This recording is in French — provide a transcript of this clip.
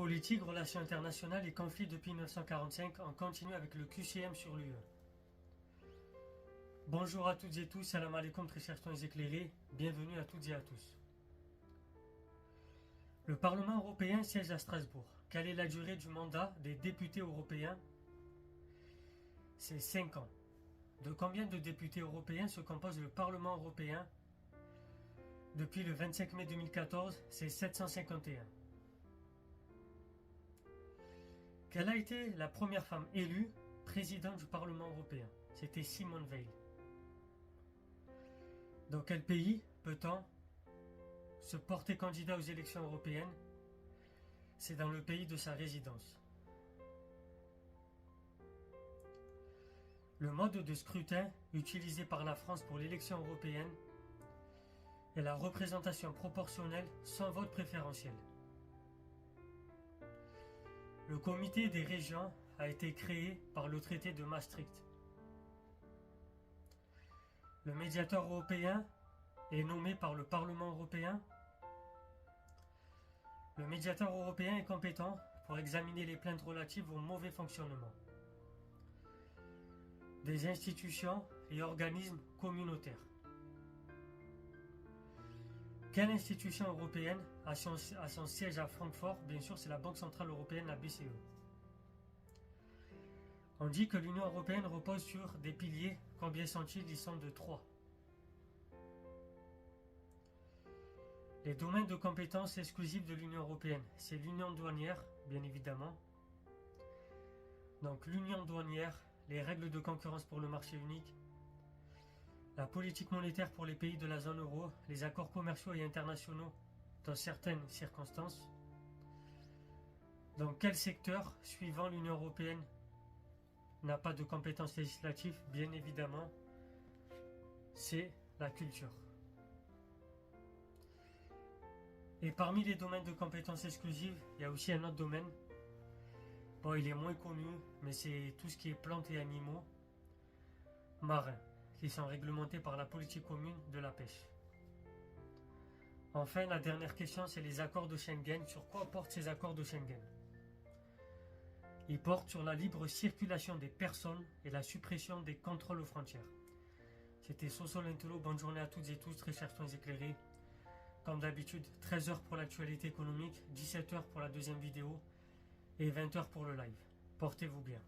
Politique, relations internationales et conflits depuis 1945, on continue avec le QCM sur l'UE. Bonjour à toutes et tous, salam alaikum très chers éclairés, bienvenue à toutes et à tous. Le Parlement européen siège à Strasbourg. Quelle est la durée du mandat des députés européens? C'est 5 ans. De combien de députés européens se compose le Parlement européen? Depuis le 25 mai 2014, c'est 751. Quelle a été la première femme élue présidente du Parlement européen? C'était Simone Veil. Dans quel pays peut-on se porter candidat aux élections européennes? C'est dans le pays de sa résidence. Le mode de scrutin utilisé par la France pour l'élection européenne est la représentation proportionnelle sans vote préférentiel. Le comité des régions a été créé par le traité de Maastricht. Le médiateur européen est nommé par le Parlement européen. Le médiateur européen est compétent pour examiner les plaintes relatives au mauvais fonctionnement des institutions et organismes communautaires. Quelle institution européenne a son siège à Francfort? Bien sûr, c'est la Banque Centrale Européenne, la BCE. On dit que l'Union Européenne repose sur des piliers. Combien sont-ils? Ils sont de 3. Les domaines de compétences exclusifs de l'Union Européenne, c'est l'Union douanière, bien évidemment. Donc l'Union douanière, les règles de concurrence pour le marché unique, la politique monétaire pour les pays de la zone euro, les accords commerciaux et internationaux dans certaines circonstances. Dans quel secteur, suivant l'Union européenne, n'a pas de compétences législatives? Bien évidemment, c'est la culture. Et parmi les domaines de compétences exclusives, il y a aussi un autre domaine. Bon, il est moins connu, mais c'est tout ce qui est plantes et animaux marins, qui sont réglementés par la politique commune de la pêche. Enfin, la dernière question, c'est les accords de Schengen. Sur quoi portent ces accords de Schengen? Ils portent sur la libre circulation des personnes et la suppression des contrôles aux frontières. C'était Soso Lentelo, bonne journée à toutes et tous, très chers éclairés. Comme d'habitude, 13h pour l'actualité économique, 17h pour la deuxième vidéo et 20h pour le live. Portez-vous bien.